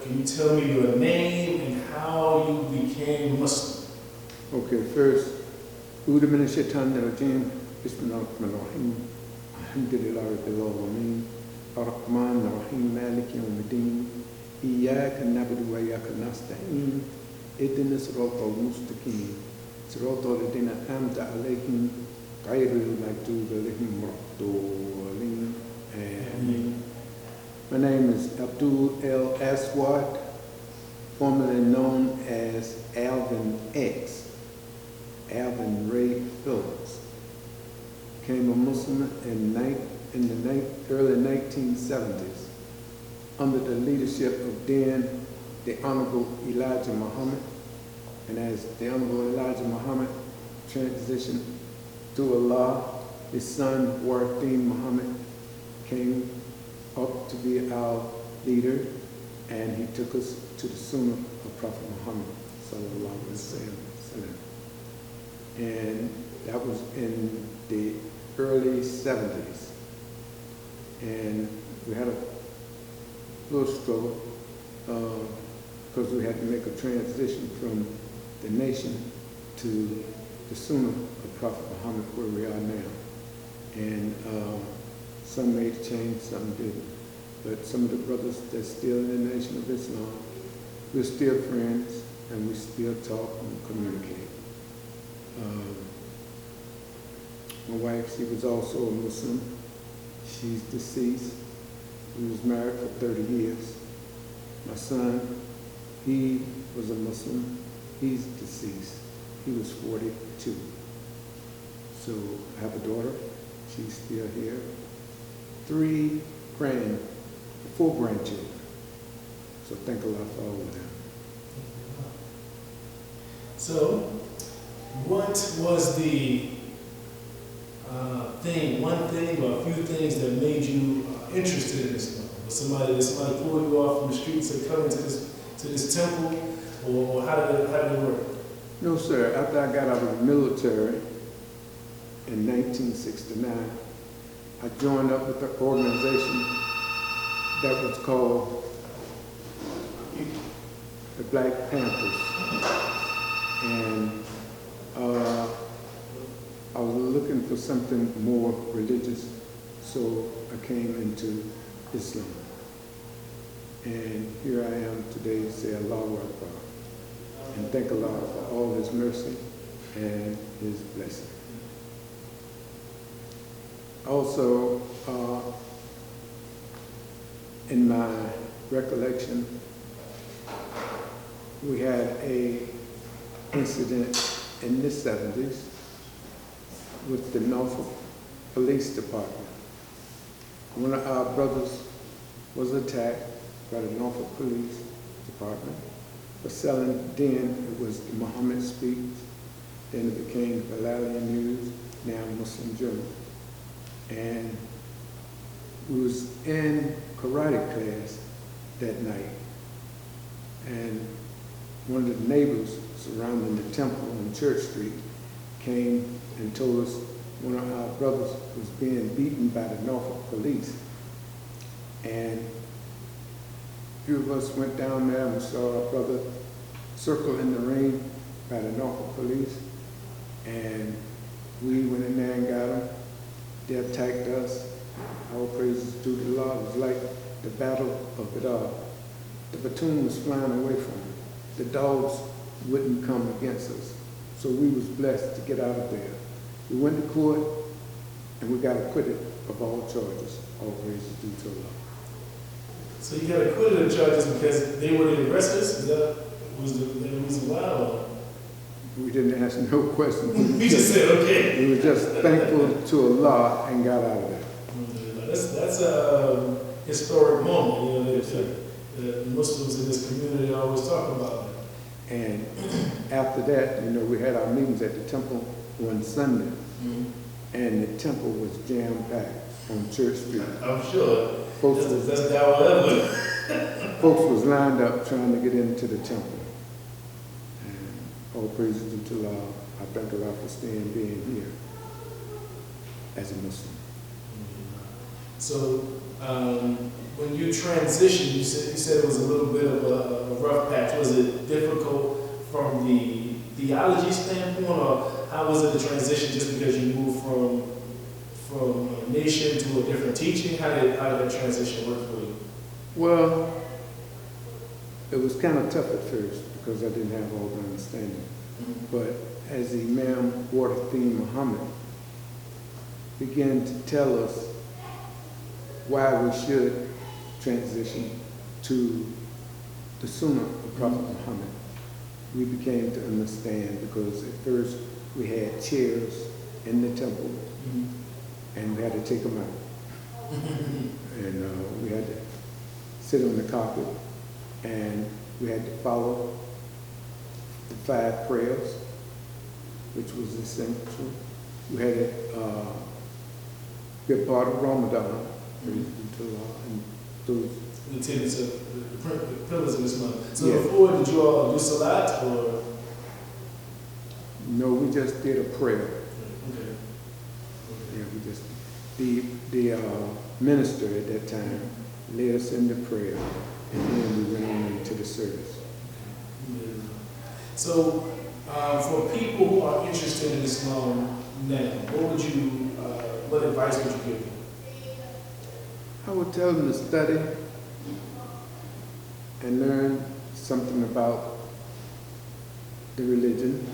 can you tell me your name and how you became Muslim? Okay, first, أعوذ من الشيطان الرجيم بسم الله الرحمن الرحيم الحمد لله رب العالمين الرحمن الرحيم مالك يوم الدين إياك نعبد وإياك نستعين اهدنا الصراط المستقيم صراط الذين أنعمت عليهم غير المغضوب عليهم ولا الضالين. Amen. My name is Abdul El Aswad, formerly known as Alvin X. Alvin Ray Phillips. Became a Muslim in the early 1970s under the leadership of then the Honorable Elijah Muhammad. And as the Honorable Elijah Muhammad transitioned to Allah, his son Wardeen Muhammad came up to be our leader, and he took us to the Sunnah of Prophet Muhammad sallallahu alaihi wasallam. And that was in the early 70s. And we had a little struggle because we had to make a transition from the nation to the Sunnah of Prophet Muhammad, where we are now. And some made a change, some didn't. But some of the brothers that's still in the Nation of Islam, we're still friends, and we still talk and communicate. My wife, she was also a Muslim. She's deceased. We was married for 30 years. My son, he was a Muslim. He's deceased. He was 42. So I have a daughter. She's still here. 4 grandchildren. So thank Allah for all of them. So, what was the one thing or a few things that made you interested in Islam? Was somebody pulled you off from the streets and come into this temple, or how did it work? No, sir. After I got out of the military in 1969, I joined up with an organization that was called the Black Panthers. And I was looking for something more religious, so I came into Islam. And here I am today to say Allahu Akbar. And thank Allah for all His mercy and His blessing. Also, in my recollection, we had a incident in the 70s with the Norfolk Police Department. One of our brothers was attacked by the Norfolk Police Department for selling, then it was the Muhammad Speech, then it became the Valalian News, now Muslim Journal. And we was in karate class that night, and one of the neighbors surrounding the temple on Church Street came and told us one of our brothers was being beaten by the Norfolk police. And a few of us went down there and we saw our brother circled in the ring by the Norfolk police, and we went in there and got him. They attacked us. Our praises to the Lord. It was like the battle of it all. The platoon was flying away from him. The dogs wouldn't come against us. So we was blessed to get out of there. We went to court and we got acquitted of all charges. All praises due to Allah. So you got acquitted of charges because they were the aggressors? Was the reason why? Or? We didn't ask no questions. We just said, okay. We were just thankful to Allah and got out of there. That's a historic moment, Yes, sir. the Muslims in this community always talk about that. And after that, we had our meetings at the temple one Sunday, and the temple was jam-packed on Church Street. I'm sure. Folks was lined up trying to get into the temple. And all praises due to Allah. I thank Allah for being here as a Muslim. So when you transitioned, you said it was a little bit of a rough patch. Was it difficult from the theology standpoint, or how was it a transition just because you moved from a nation to a different teaching? How did that transition work for you? Well, it was kind of tough at first because I didn't have all the understanding. But as Imam Watertheen Muhammad began to tell us why we should transition to the Sunnah of Prophet Muhammad, we began to understand, because at first we had chairs in the temple and we had to take them out. And we had to sit on the carpet, and we had to follow the 5 prayers, which was essential. We had to be a part of Ramadan, and those. The tenets of the pillars of Islam. So Yeah. before, did you all do salat, or? No, we just did a prayer. Okay. Yeah, we just, the minister at that time led us in the prayer, and then we went on into the service. Yeah. So for people who are interested in Islam now, what advice would you give them? I would tell them to study and learn something about the religion,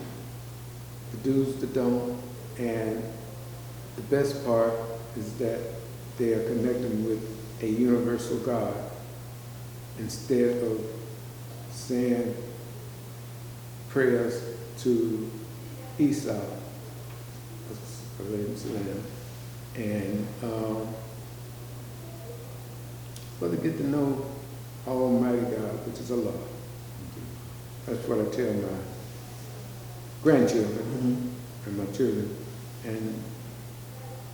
the do's, the don't, and the best part is that they are connecting with a universal God instead of saying prayers to Isa, and but to get to know Almighty God, which is Allah. That's what I tell my grandchildren and my children. And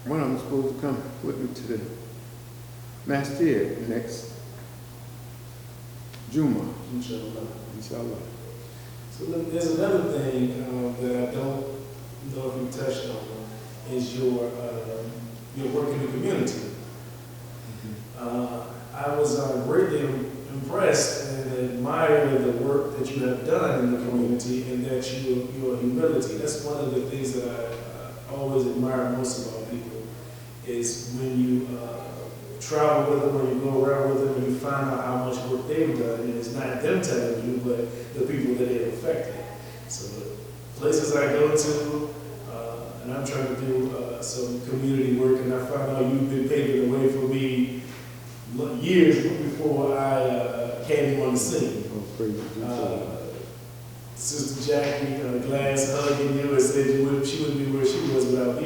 one of them is supposed to come with me to the masjid next Juma. Inshallah. Inshallah. So look, there's another thing that I don't know if you touched on, is your work in the community. I was greatly impressed and admire the work that you have done in the community, and that your humility. That's one of the things that I always admire most about people, is when you travel with them, or you go around with them, and you find out how much work they've done, and it's not them telling you, but the people that they've affected. So the places I go to, and I'm trying to do some community work, and I found out you've been paving the way for me years before I came on the scene. Sister Jackie Glass hugging you and said she wouldn't be where she was without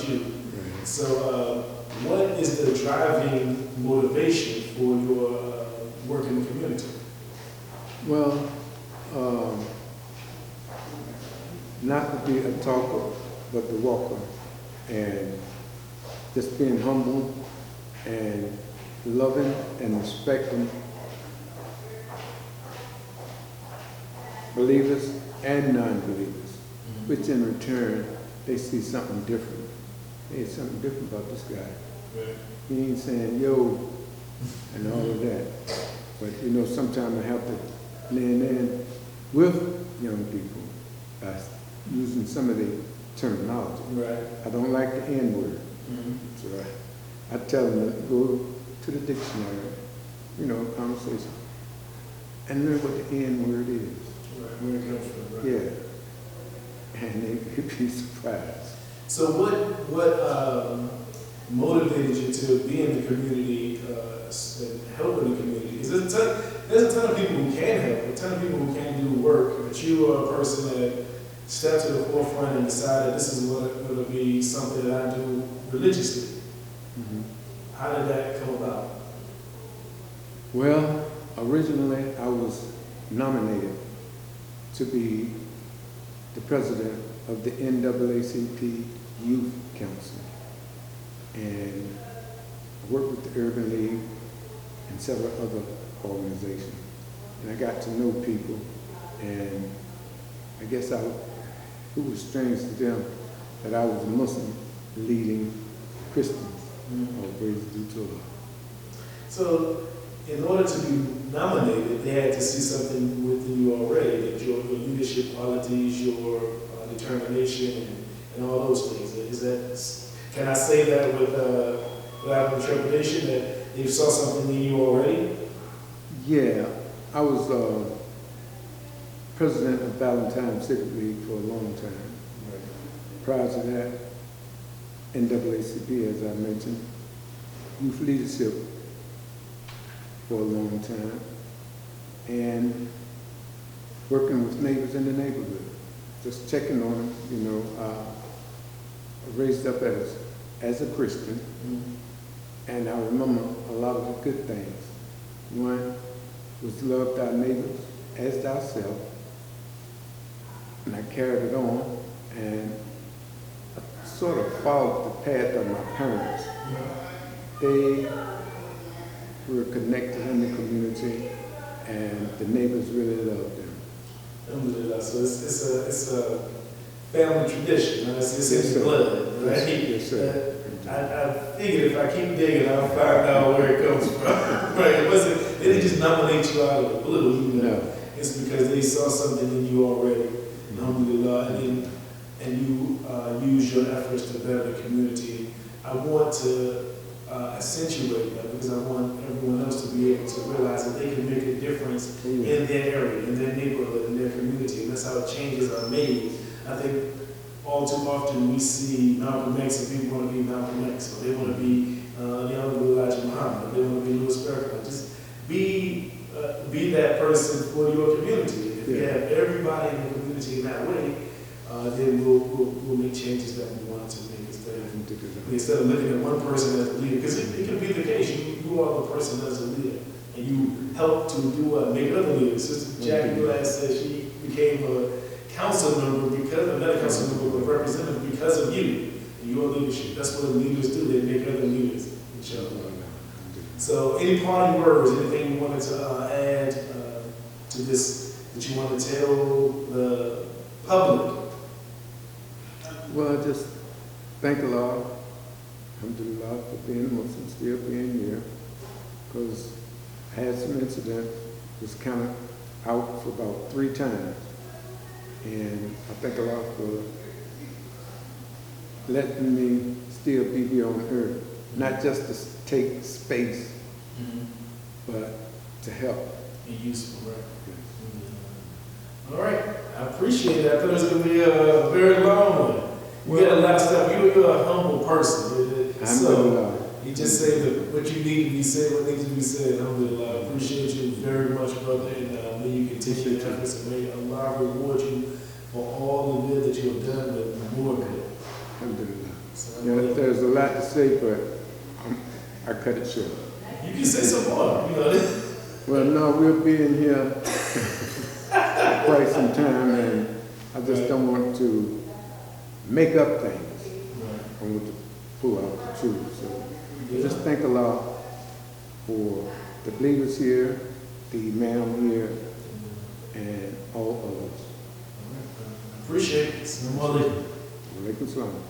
you. Right. So what is the driving motivation for your work in the community? Well, not to be a talker, but the walker, and just being humble and loving and respecting believers and non-believers, which in return, they see something different. There's something different about this guy. Right. He ain't saying, yo, and all of that. But, you know, sometimes I have to blend in with young people using some of the terminology. Right. I don't like the N-word. So I tell them to go to the dictionary, you know, conversation, and learn what the N-word is. Right, where it comes from, right? Yeah. And they'd be surprised. So what motivated you to be in the community and help in the community? Because there's a ton of people who can help, a ton of people who can do work, but you are a person that stepped to the forefront and decided this is going to be something that I do religiously. How did that come about? Well, originally I was nominated to be the president of the NAACP Youth Council. And I worked with the Urban League and several other organizations. And I got to know people, and I guess it was strange to them that I was a Muslim leading Christians. All praise due to Allah. So, in order to be nominated, they had to see something within you already, that your leadership qualities, your determination, and all those things. Is that, can I say that without interpretation, that they saw something in you already? Yeah, I was president of Valentine Civic League for a long time. Prior to that, NAACP, as I mentioned, youth leadership for a long time, and working with neighbors in the neighborhood, just checking on them. You know, raised up as a Christian, and I remember a lot of the good things. One was love thy neighbors as thyself, and I carried it on, and I sort of followed the path of my parents. They were connected in the community, and the neighbors really loved them. Alhamdulillah. So it's a family tradition, right? It's Yes, in the sir. blood, right? Yes, sir. I figured if I keep digging, I'll find out where it comes from. Right? It wasn't. They didn't just nominate you out of the blue. You know? No. It's because they saw something in you already. Alhamdulillah, and you use your efforts to better the community. I want to accentuate that because I want everyone else to be able to realize that they can make a difference in their area, in their neighborhood, in their community, and that's how changes are made. I think all too often we see Malcolm X and people want to be Malcolm X, or they want to be the Honorable Elijah Muhammad, or they want to be Louis Farrakhan. Just be that person for your community. If you have everybody in the community in that way, then we'll make changes that we want to make instead of looking at one person as a leader. Because it can be the case, you are the person as a leader, and you help to do what make other leaders. Sister Jackie Glass said she became a council member because, not a council member, but a representative because of you and your leadership. That's what leaders do, they make other leaders, inshallah. So any parting words, anything you wanted to add to this that you want to tell the public? Well, just thank Allah, alhamdulillah, for being Muslim, still being here, because I had some incidents, was kind of out for about 3 times, and I thank Allah for letting me still be here on earth, not just to take space, but to help. Be useful, right? All right, I appreciate that. I thought it was going to be a very long one. You got a lot of stuff. You're a humble person. So you just say what you need to be said, what needs to be said. Alhamdulillah. I appreciate you very much, brother, and may you continue your efforts, and may Allah reward you for all the good that you have done, but more good. Alhamdulillah. So, there's a lot to say, but I cut it short. You can say some more. You know. Well, no, we'll be in here quite some time, and I just don't want to make up things. I want to pull out the truth. So just thank Allah for the believers here, the imam here, and all of us. Appreciate it. Assalamu alaikum. Walaikum salam.